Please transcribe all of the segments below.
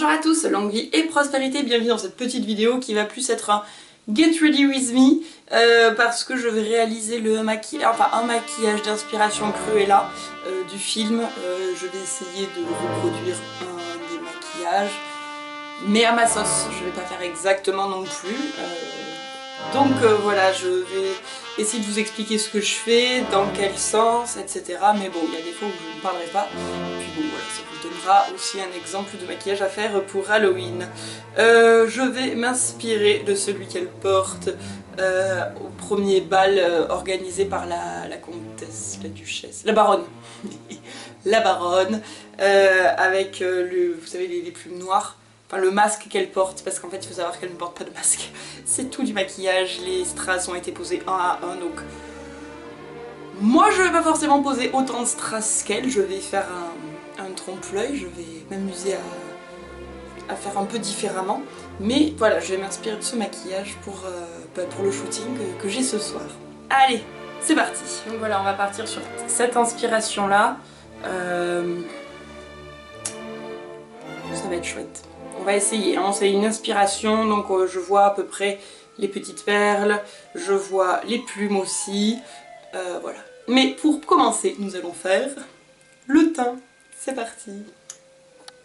Bonjour à tous, longue vie et prospérité, bienvenue dans cette petite vidéo qui va plus être un Get Ready With Me parce que je vais réaliser un maquillage d'inspiration Cruella du film. Je vais essayer de reproduire un des maquillages, mais à ma sauce, je vais pas faire exactement non plus. Donc voilà, je vais essayer de vous expliquer ce que je fais, dans quel sens, etc. Mais bon, il y a des fois où je ne parlerai pas. Puis bon, voilà, ça vous donnera aussi un exemple de maquillage à faire pour Halloween. Je vais m'inspirer de celui qu'elle porte au premier bal organisé par la comtesse, la duchesse, la baronne. La baronne, avec vous savez, les plumes noires. Enfin, le masque qu'elle porte, parce qu'en fait il faut savoir qu'elle ne porte pas de masque. C'est tout du maquillage, les strass ont été posés un à un, donc moi je vais pas forcément poser autant de strass qu'elle, je vais faire un trompe-l'œil, je vais m'amuser à faire un peu différemment. Mais voilà, je vais m'inspirer de ce maquillage pour le shooting que j'ai ce soir. Allez, c'est parti. Donc voilà, on va partir sur cette inspiration là. Ça va être chouette. On va essayer, hein. C'est une inspiration, donc je vois à peu près les petites perles, je vois les plumes aussi, voilà. Mais pour commencer, nous allons faire le teint. C'est parti.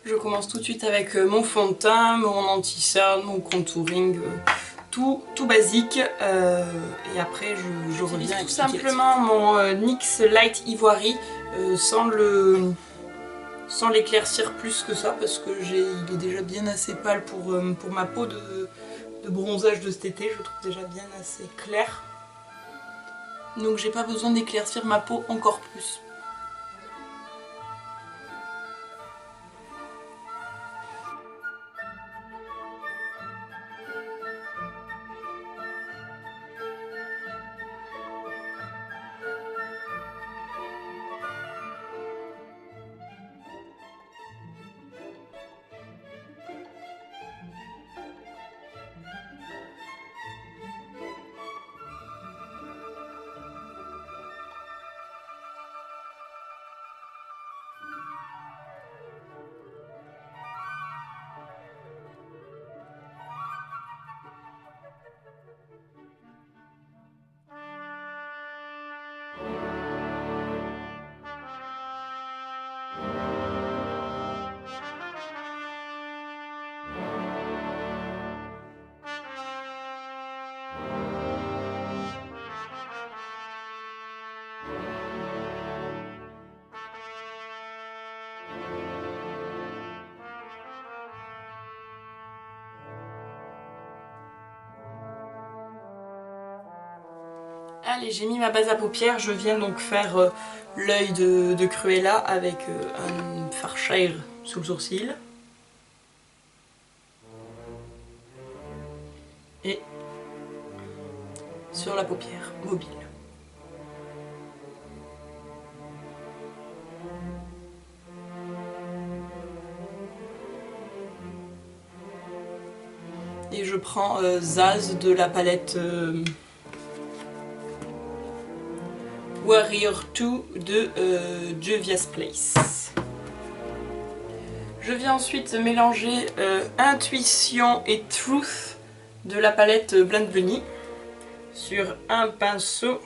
Je commence tout de suite avec mon fond de teint, mon anti-cerne, mon contouring, tout basique. Et après, je reviens tout simplement mon NYX Light Ivory sans l'éclaircir plus que ça parce que il est déjà bien assez pâle pour ma peau de bronzage de cet été, je trouve déjà bien assez clair. Donc j'ai pas besoin d'éclaircir ma peau encore plus. Allez, j'ai mis ma base à paupières, je viens donc faire l'œil de Cruella avec un fard shade sous le sourcil. Et sur la paupière mobile. Et je prends Zaz de la palette Warrior 2 de Juvia's Place. Je viens ensuite mélanger Intuition et Truth de la palette Blend Bunny sur un pinceau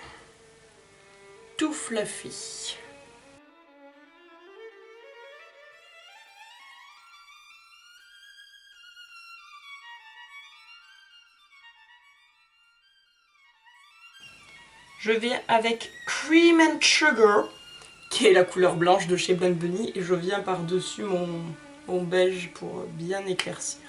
tout fluffy. Je viens avec Cream and Sugar, qui est la couleur blanche de chez Blend Bunny, et je viens par-dessus mon beige pour bien éclaircir.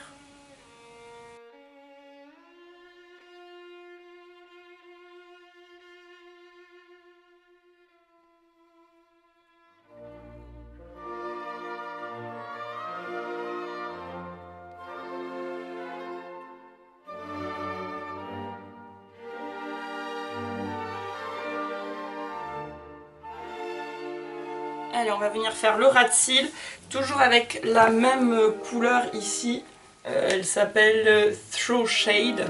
Allez, on va venir faire le ras de cils, toujours avec la même couleur ici. Elle s'appelle Throw Shade.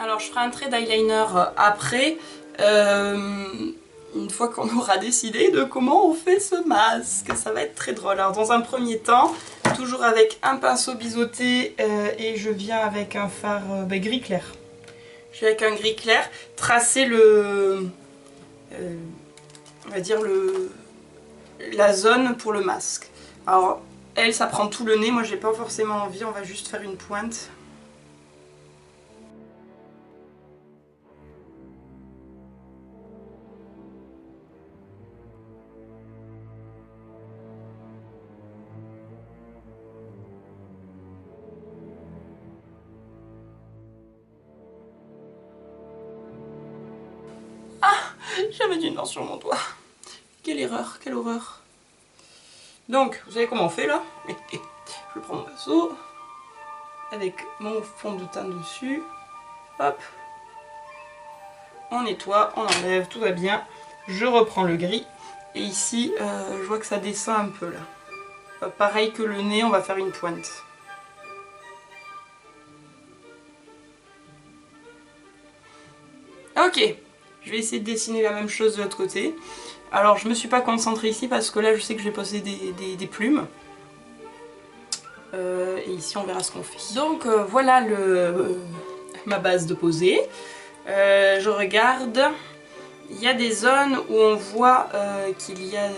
Alors je ferai un trait d'eyeliner après, une fois qu'on aura décidé de comment on fait ce masque. Ça va être très drôle. Alors dans un premier temps, toujours avec un pinceau biseauté et je viens avec un fard gris clair. Je viens avec un gris clair, tracer on va dire la zone pour le masque. Alors elle, ça prend tout le nez, moi j'ai pas forcément envie, on va juste faire une pointe. J'avais du noir sur mon doigt. Quelle erreur, quelle horreur. Donc, vous savez comment on fait là? Je prends mon pinceau avec mon fond de teint dessus. Hop. On nettoie, on enlève, tout va bien. Je reprends le gris. Et ici, je vois que ça descend un peu là. Pareil que le nez, on va faire une pointe. Ok. Je vais essayer de dessiner la même chose de l'autre côté. Alors je me suis pas concentrée ici parce que là je sais que je vais poser des plumes. Et ici on verra ce qu'on fait. Donc voilà ma base de posée. Je regarde. Il y a des zones où on voit qu'il y a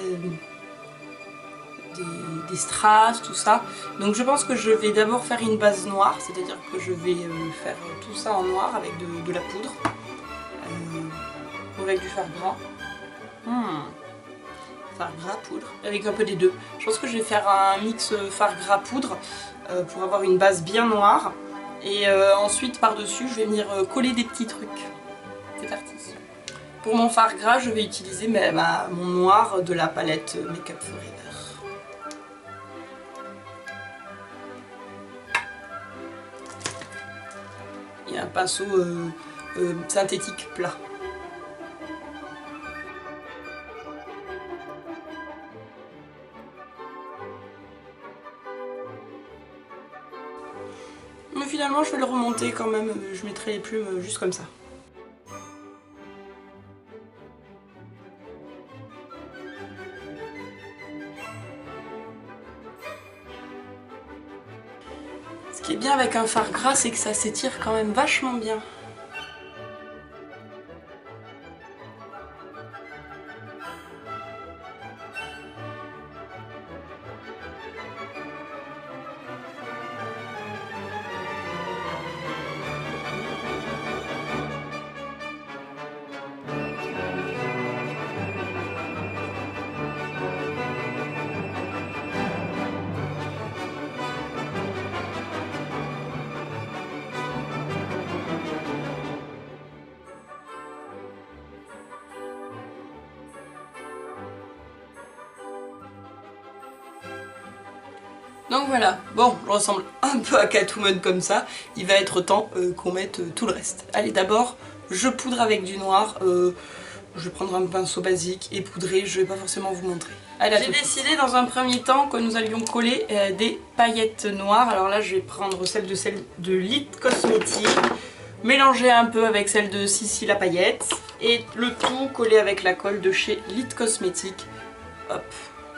des strass, tout ça. Donc je pense que je vais d'abord faire une base noire. C'est-à-dire que je vais faire tout ça en noir avec de la poudre. Avec du fard gras. Fard gras, poudre, avec un peu des deux. Je pense que je vais faire un mix fard gras poudre pour avoir une base bien noire. Et ensuite par-dessus je vais venir coller des petits trucs. C'est parti. Pour mon fard gras je vais utiliser mon noir de la palette Make Up Forever. Il y a un pinceau synthétique plat. Mais finalement je vais le remonter quand même, je mettrai les plumes juste comme ça. Ce qui est bien avec un fard gras, c'est que ça s'étire quand même vachement bien. Donc voilà, bon, je ressemble un peu à Catwoman comme ça, il va être temps qu'on mette tout le reste. Allez, d'abord, je poudre avec du noir, je vais prendre un pinceau basique et poudrer, je vais pas forcément vous montrer. J'ai décidé dans un premier temps que nous allions coller des paillettes noires, alors là je vais prendre celle de Lit Cosmetics, mélanger un peu avec celle de Sissi la paillette, et le tout coller avec la colle de chez Lit Cosmetics, hop,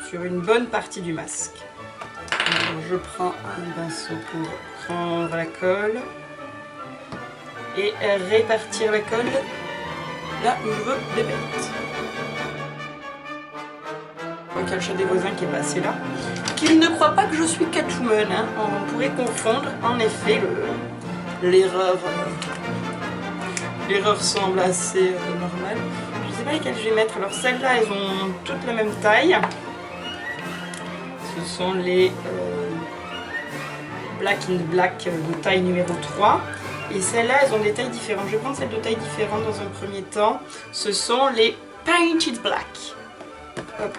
sur une bonne partie du masque. Alors, je prends un pinceau pour prendre la colle et répartir la colle là où je veux les mettre. Je vois qu'il y a le chat des voisins qui est passé là. Qu'il ne croit pas que je suis Catwoman, hein. On pourrait confondre, en effet, l'erreur semble assez normale. Je ne sais pas lesquelles je vais mettre. Alors celles-là, elles ont toutes la même taille. Ce sont les Black in Black de taille numéro 3. Et celles-là, elles ont des tailles différentes. Je vais prendre celles de taille différente dans un premier temps. Ce sont les Painted Black. Hop.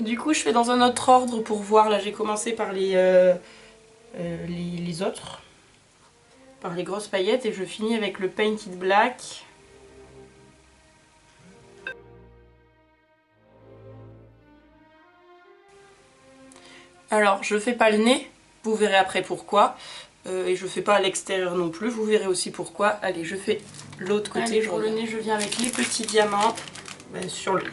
Du coup je fais dans un autre ordre pour voir, là j'ai commencé par les autres, par les grosses paillettes et je finis avec le Painted Black. Alors je fais pas le nez, vous verrez après pourquoi, et je fais pas à l'extérieur non plus, vous verrez aussi pourquoi. Allez je fais l'autre côté. Allez, pour le nez je viens avec les petits diamants sur le nez.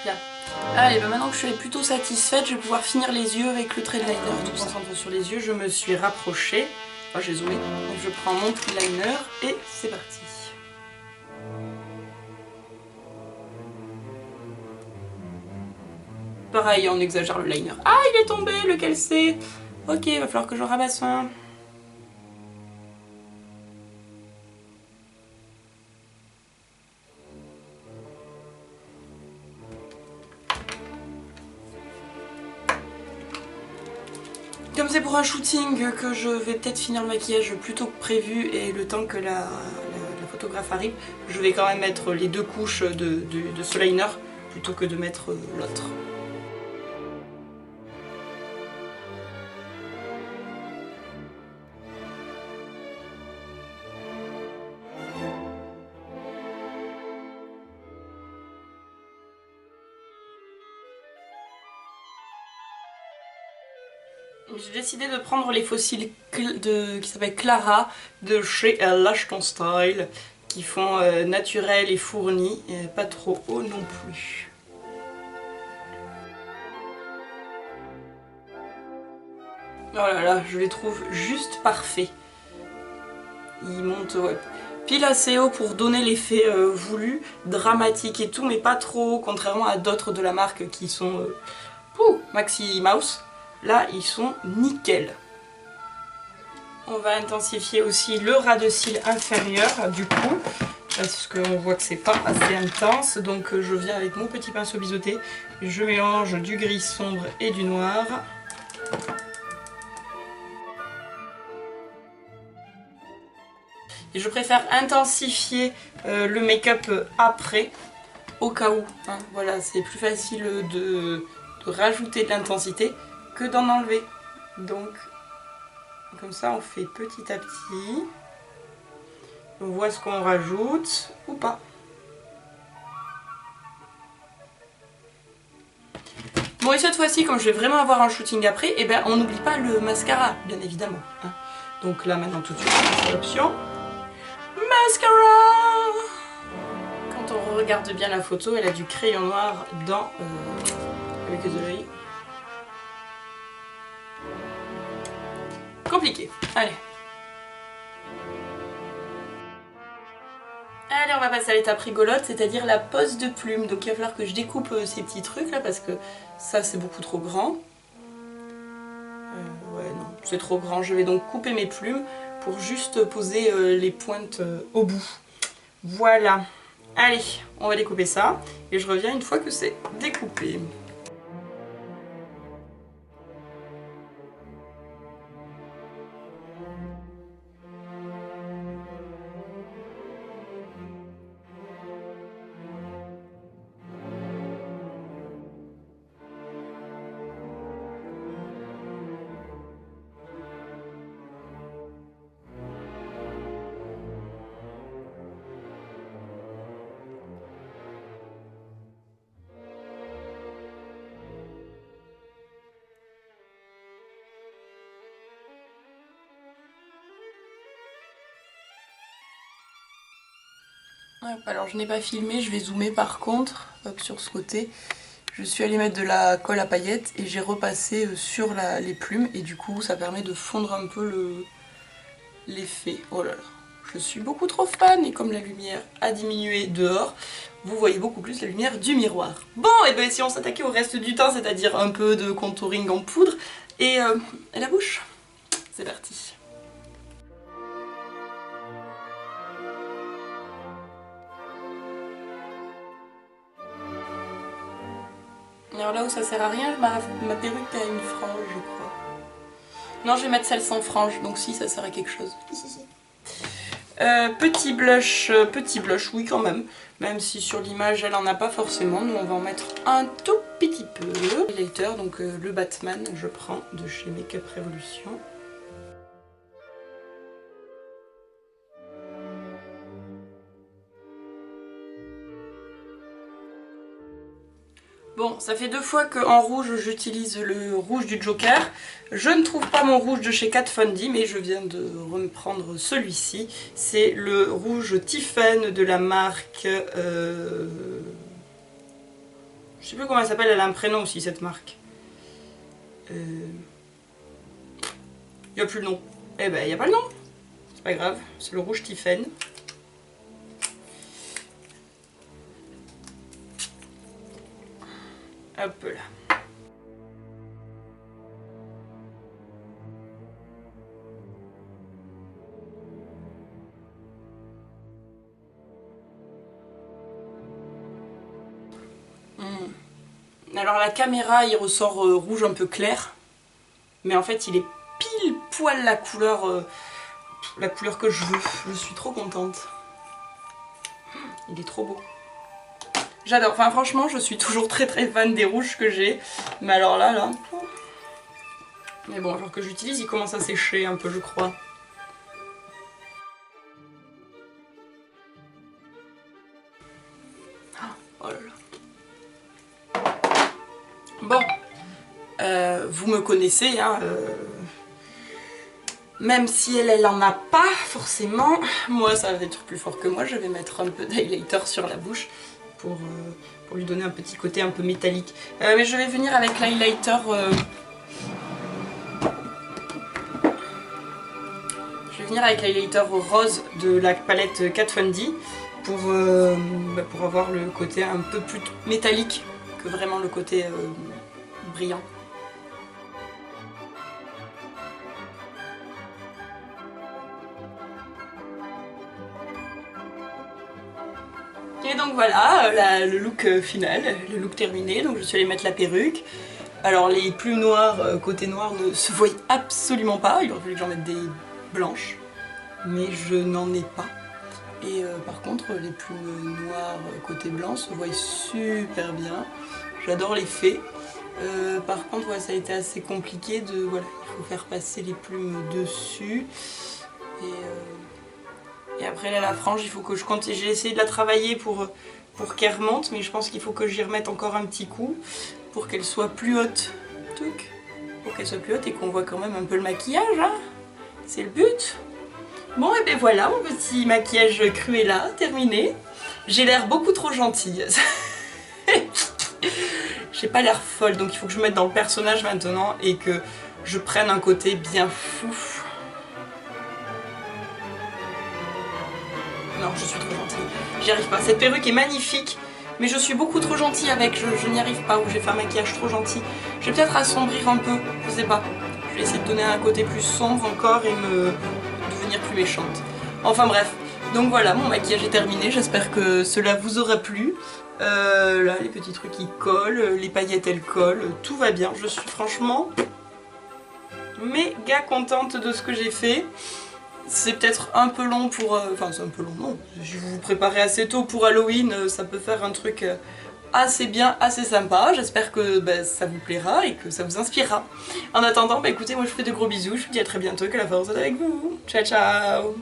Bien. Allez, bah maintenant que je suis plutôt satisfaite, je vais pouvoir finir les yeux avec le trait de liner. Tout concentre sur les yeux, je me suis rapprochée. Enfin, j'ai zoomé. Donc je prends mon trait de liner et c'est parti. Pareil, on exagère le liner. Ah, il est tombé, lequel c'est? Ok, il va falloir que je ramasse un. Comme c'est pour un shooting que je vais peut-être finir le maquillage plus tôt que prévu et le temps que la photographe arrive, je vais quand même mettre les 2 couches de ce liner plutôt que de mettre l'autre. J'ai décidé de prendre les fossiles qui s'appellent Clara de chez Lash Ton Style, qui font naturel et fourni, et pas trop haut non plus. Oh là là, je les trouve juste parfaits. Ils montent pile assez haut pour donner l'effet voulu, dramatique et tout, mais pas trop haut, contrairement à d'autres de la marque qui sont Maxi Mouse. Là, ils sont nickel. On va intensifier aussi le ras de cils inférieur, du coup, parce qu'on voit que c'est pas assez intense. Donc je viens avec mon petit pinceau biseauté, je mélange du gris sombre et du noir. Et je préfère intensifier le make-up après, au cas où. Hein, voilà, c'est plus facile de rajouter de l'intensité que d'en enlever. Donc, comme ça, on fait petit à petit. On voit ce qu'on rajoute ou pas. Bon, et cette fois-ci, comme je vais vraiment avoir un shooting après, eh ben, on n'oublie pas le mascara, bien évidemment. Hein. Donc là, maintenant, tout de suite, c'est l'option mascara. Quand on regarde bien la photo, elle a du crayon noir dans avec les oreilles. Compliqué. Allez. Allez, on va passer à l'étape rigolote, c'est-à-dire la pose de plume. Donc il va falloir que je découpe ces petits trucs là parce que ça c'est beaucoup trop grand. Ouais non, c'est trop grand. Je vais donc couper mes plumes pour juste poser les pointes au bout. Voilà. Allez, on va découper ça et je reviens une fois que c'est découpé. Alors je n'ai pas filmé, je vais zoomer par contre, hop, sur ce côté. Je suis allée mettre de la colle à paillettes et j'ai repassé sur les plumes et du coup ça permet de fondre un peu l'effet. Oh là là, je suis beaucoup trop fan et comme la lumière a diminué dehors, vous voyez beaucoup plus la lumière du miroir. Bon, et bien si on s'attaquait au reste du teint, c'est-à-dire un peu de contouring en poudre et la bouche, c'est parti. Alors là où ça sert à rien, ma perruque a une frange, je crois. Non, je vais mettre celle sans frange, donc si, ça sert à quelque chose. Si. Petit blush, oui quand même. Même si sur l'image, elle en a pas forcément. Nous, on va en mettre un tout petit peu. Highlighter, donc le Batman, je prends de chez Make Up Revolution. Bon, ça fait 2 fois qu'en rouge j'utilise le rouge du Joker. Je ne trouve pas mon rouge de chez Kat Von D, mais je viens de reprendre celui-ci. C'est le rouge Tiffen de la marque... Je sais plus comment elle s'appelle, elle a un prénom aussi cette marque. Il n'y a plus le nom. Eh ben, il n'y a pas le nom. C'est pas grave, c'est le rouge Tiffen. Hop là. Alors la caméra il ressort rouge un peu clair, mais en fait il est pile poil la couleur que je veux. Je suis trop contente. Il est trop beau. J'adore, enfin franchement je suis toujours très fan des rouges que j'ai. Mais alors là... Mais bon, genre que j'utilise, il commence à sécher un peu je crois. Oh là là. Bon, vous me connaissez, hein, même si elle en a pas forcément, moi ça va être plus fort que moi, je vais mettre un peu d'highlighter sur la bouche. Pour lui donner un petit côté un peu métallique. Mais je vais venir avec l'highlighter... Je vais venir avec l'highlighter rose de la palette Kat Von D pour avoir le côté un peu plus métallique que vraiment le côté brillant. Et donc voilà, le look final, le look terminé, donc je suis allée mettre la perruque. Alors les plumes noires, côté noir, ne se voient absolument pas, il aurait fallu que j'en mette des blanches, mais je n'en ai pas. Et par contre les plumes noires côté blanc se voient super bien, j'adore l'effet. Par contre ouais, ça a été assez compliqué de... Voilà, il faut faire passer les plumes dessus. Et après là la frange, il faut que je compte. J'ai essayé de la travailler pour qu'elle remonte, mais je pense qu'il faut que j'y remette encore un petit coup pour qu'elle soit plus haute. Pour qu'elle soit plus haute et qu'on voit quand même un peu le maquillage, hein. C'est le but. Bon et ben voilà, mon petit maquillage Cruella terminé. J'ai l'air beaucoup trop gentille. J'ai pas l'air folle, donc il faut que je me mette dans le personnage maintenant et que je prenne un côté bien fou. Non, je suis trop gentille. J'y arrive pas. Cette perruque est magnifique, mais je suis beaucoup trop gentille avec. Je n'y arrive pas, ou j'ai fait un maquillage trop gentil. Je vais peut-être assombrir un peu, je sais pas. Je vais essayer de donner un côté plus sombre encore et devenir plus méchante. Enfin bref. Donc voilà, mon maquillage est terminé. J'espère que cela vous aura plu. Là, les petits trucs ils collent, les paillettes elles collent, tout va bien. Je suis franchement méga contente de ce que j'ai fait. C'est peut-être un peu long pour... Enfin c'est un peu long, non. Si vous vous préparez assez tôt pour Halloween, ça peut faire un truc assez bien, assez sympa. J'espère que ça vous plaira et que ça vous inspirera. En attendant, écoutez, moi je vous fais de gros bisous. Je vous dis à très bientôt, que la force soit avec vous. Ciao ciao.